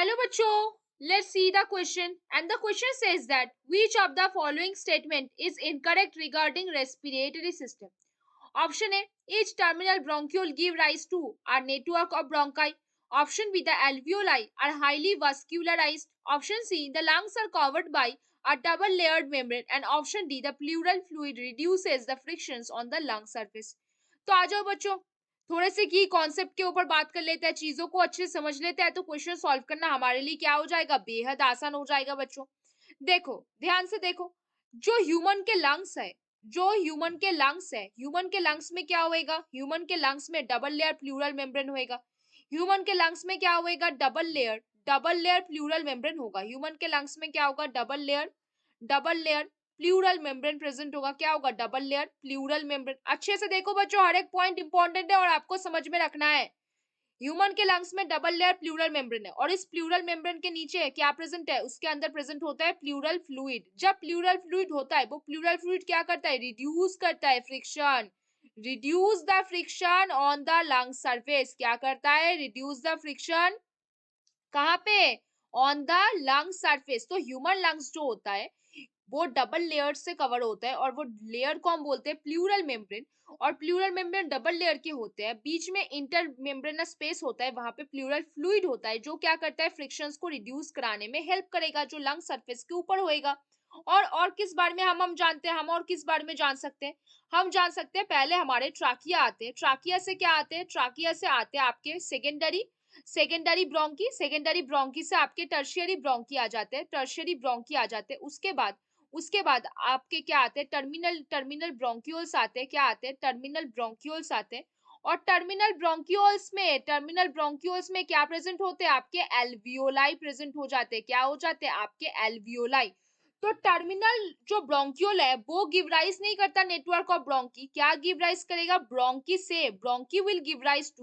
Hello बच्चों, let's see the question and the question says that which of the following statement is incorrect regarding respiratory system. Option A, each terminal bronchiole give rise to a network of bronchi. Option B, the alveoli are highly vascularized. Option C, the lungs are covered by a double layered membrane. And option D, the pleural fluid reduces the frictions on the lung surface. तो आ जाओ बच्चों, थोड़े से की concept के ऊपर बात कर लेते हैं, चीजों को अच्छे से समझ लेते हैं, तो क्वेश्चन सॉल्व करना हमारे लिए क्या हो जाएगा, बेहद आसान हो जाएगा बच्चों। देखो, ध्यान से देखो, जो ह्यूमन के लंग्स है, ह्यूमन के लंग्स में क्या होएगा, ह्यूमन के लंग्स में डबल लेयर प्लूरल मेम्ब्रेन होएगा। ह्यूमन के लंग्स में क्या होएगा, डबल लेयर प्लूरल मेम्ब्रेन होगा। ह्यूमन के लंग्स में क्या होगा, double layer pleural membrane present होगा। क्या होगा, डबल लेयर प्लूरल मेम्ब्रेन। अच्छे से देखो बच्चों, हर एक पॉइंट इंपॉर्टेंट है और आपको समझ में रखना है। ह्यूमन के लंग्स में डबल लेयर प्लूरल मेम्ब्रेन है और इस प्लूरल मेम्ब्रेन के नीचे क्या प्रेजेंट है, उसके अंदर प्रेजेंट होता है प्लूरल फ्लूइड। जब प्लूरल फ्लूइड होता है, वो प्लूरल फ्लूइड क्या करता है, रिड्यूस करता है friction, reduce the friction on the lung surface. क्या करता है, रिड्यूस द फ्रिक्शन कहाँ पे, ऑन द लंग सरफेस। तो ह्यूमन लंग्स जो होता है वो डबल लेयर से कवर होता है और वो लेयर को हम बोलते हैं प्लूरल मेम्ब्रेन। और प्लूरल मेम्ब्रेन डबल लेयर के होते हैं, बीच में इंटर मेम्ब्रेनस स्पेस होता है, वहां पे प्लूरल फ्लूइड होता है जो क्या करता है, फ्रिक्शंस को रिड्यूस कराने में हेल्प करेगा, जो लंग सरफेस के ऊपर होएगा। और किस बारे में हम जानते हैं, हम और किस बारे में जान सकते हैं, हम जान सकते हैं पहले हमारे ट्राकिया आते हैं। ट्राकिया से क्या आते हैं, ट्राकिया से आते हैं आपके सेकेंडरी ब्रोंकी से आपके टर्शियरी ब्रोंकी आ जाते हैं। उसके बाद आपके क्या आते हैं, टर्मिनल ब्रोंक्यूल्स आते हैं। क्या आते हैं, टर्मिनल ब्रोंक्यूल्स आते हैं। और टर्मिनल ब्रोंक्यूल्स में क्या प्रेजेंट होते हैं, आपके एल्वियोलाई प्रेजेंट हो जाते हैं। क्या हो जाते हैं, आपके एल्वियोलाई। तो टर्मिनल जो ब्रोंक्यूल है वो गिव राइज नहीं करता नेटवर्क ऑफ ब्रोंकी, क्या गिव राइज करेगा, ब्रोंकी से। Bronchi will give rise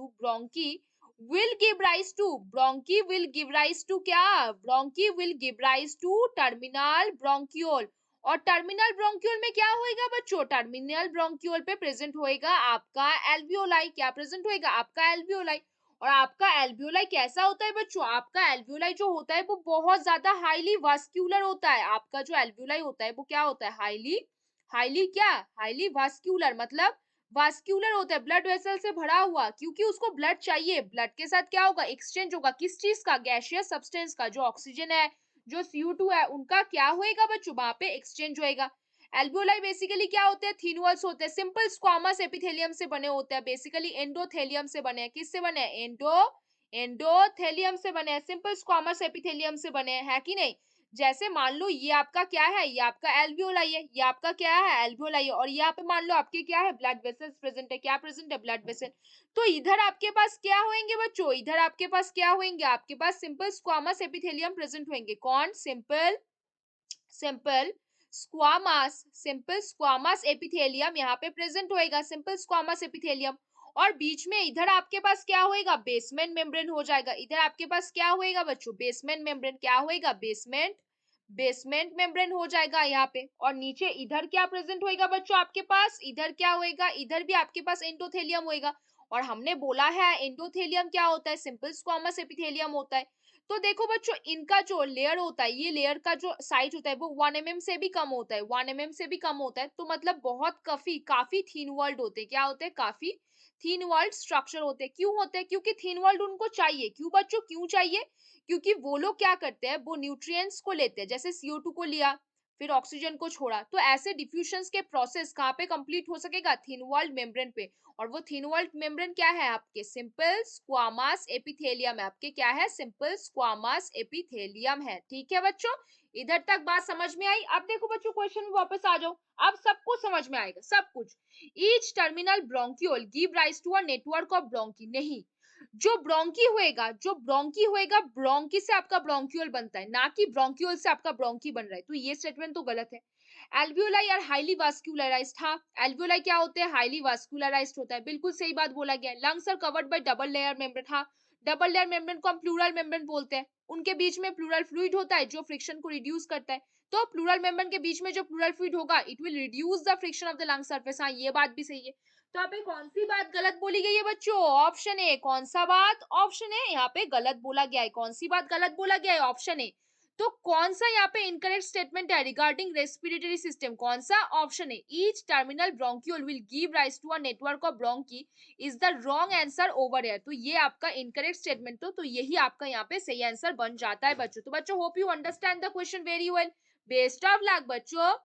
to terminal bronchiole. और टर्मिनल ब्रोंक्यूल में क्या होएगा बच्चों, टर्मिनल ब्रोंक्यूल पे प्रेजेंट होएगा आपका एल्वियोलाई। क्या प्रेजेंट होएगा, आपका एल्वियोलाई। और आपका एल्वियोलाई कैसा होता है बच्चों, आपका एल्वियोलाई जो होता है वो बहुत ज्यादा हाईली वास्क्यूलर होता है। आपका जो एल्वियोलाई होता है वो क्या होता है, हाईली वास्क्यूलर, मतलब वास्क्यूलर होता है, ब्लड वेसल से भरा हुआ, क्योंकि उसको ब्लड चाहिए। ब्लड के साथ क्या होगा, एक्सचेंज होगा, किस चीज का, गैसियस सब्सटेंस का, जो ऑक्सीजन है, जो CO2 है, उनका क्या होएगा बच्चों, वहां पे एक्सचेंज होएगा। एल्वियोलाई बेसिकली क्या होते हैं, थिन वॉल्स होते हैं, सिंपल स्क्वामस एपिथेलियम से बने होते हैं, बेसिकली एंडोथेलियम से बने हैं। किससे बने हैं, एंडोथेलियम से बने हैं, सिंपल स्क्वामस एपिथेलियम से बने हैं, है कि नहीं। जैसे मान लो ये आपका क्या है, ये आपका एल्वियोलाई है, ये आपका क्या है, एल्वियोलाई है, और यहाँ पे मान लो आपके क्या है, ब्लड वेसल्स प्रेजेंट है। क्या प्रेजेंट है, ब्लड वेसल। तो इधर आपके पास क्या होंगे बच्चों, इधर आपके पास क्या होंगे, आपके पास सिंपल स्क्वामस एपिथेलियम प्रेजेंट होंगे। कौन, सिंपल स्क्वामस एपिथेलियम यहाँ पे प्रेजेंट होएगा, सिंपल स्क्वामस एपिथेलियम। और बीच में इधर आपके पास क्या होएगा, बेसमेंट मेम्ब्रेन हो जाएगा। इधर आपके पास क्या होएगा बच्चों, बेसमेंट मेम्ब्रेन। क्या होएगा, बेसमेंट मेम्ब्रेन हो जाएगा यहाँ पे। और नीचे इधर क्या प्रेजेंट होएगा बच्चों, आपके पास इधर क्या होएगा, इधर भी आपके पास एंडोथेलियम होएगा। और हमने बोला है एंडोथेलियम क्या होता है, सिंपल स्क्वामस एपिथेलियम होता है। तो देखो बच्चों, इनका जो लेयर होता है, ये लेयर का जो साइज होता है वो 1 mm से भी कम होता है, 1 mm से भी कम होता है। तो मतलब बहुत काफी थीन वॉल्ड होते हैं। क्या होते हैं, काफी थीन वॉल्ड स्ट्रक्चर होते हैं। क्यों होते हैं, क्योंकि थीन वॉल्ड उनको चाहिए। क्यों बच्चों, क्यों चाहिए, क्योंकि वो लोग क्या करते हैं, वो न्यूट्रिएंट्स को लेते हैं, जैसे CO2 को लिया, फिर ऑक्सीजन को छोड़ा, तो ऐसे डिफ्यूजन के प्रोसेस कहाँ पे कंप्लीट हो सकेगा, थीन वॉल्ड मेम्ब्रेन पे। और वो थीन वॉल्ड मेम्ब्रेन क्या है, आपके सिंपल स्क्वामस एपिथेलियम है, आपके क्या है, सिंपल स्क्वामस एपिथेलियम है। ठीक है बच्चों, इधर तक बात समझ में आई। अब देखो बच्चों, क्वेश्चन में वापस आ जाओ, अब सब कुछ समझ में आएगा, सब कुछ। Each terminal bronchiole give rise to a network of bronchi. नहीं, जो ब्रोंकी होएगा, ब्रोंकी से आपका ब्रोंक्यूल बनता है, ना कि ब्रोंक्यूल से आपका ब्रोंकी बन रहा है। तो ये स्टेटमेंट तो गलत है। एल्वियोलाई आर हाईली वास्कुलराइज्ड, हाँ, एल्वियोलाई क्या होते हैं, हाईली वास्कुलराइज्ड होता है, बिल्कुल सही बात बोला गया है। Lungs are covered by double layer membrane, हाँ, डबल लेयर मेम्ब्रेन को हम प्लूरल मेम्ब्रेन बोलते हैं। उनके बीच में प्लूरल फ्लूइड होता है जो फ्रिक्शन को रिड्यूस करता है। तो प्लूरल मेम्ब्रेन के बीच में जो प्लूरल फ्लूइड होगा, it will reduce the friction of the lung surface, हाँ, ये बात भी सही है। तो यहाँ पे कौन सी बात गलत बोली गई है बच्चों? Option A. कौन सा बात? ऑप्शन ए यहाँ पे गलत बोला गया है। कौन सी बात गलत बोला गया है? Option A. तो कौन सा यहाँ पे इनकरेक्ट स्टेटमेंट है रिगार्डिंग रेस्पिरेटरी सिस्टम? कौन सा? Option A. Each terminal bronchiole will give rise to a network of bronchi is the wrong answer over here. तो ये आपका इनकरेक्ट स्टेटमेंट तो यही आपका यहाँ पे सही आंसर बन जाता है बच्चों। तो बच्चों hope you understand the question very well. Best of luck बच्चों।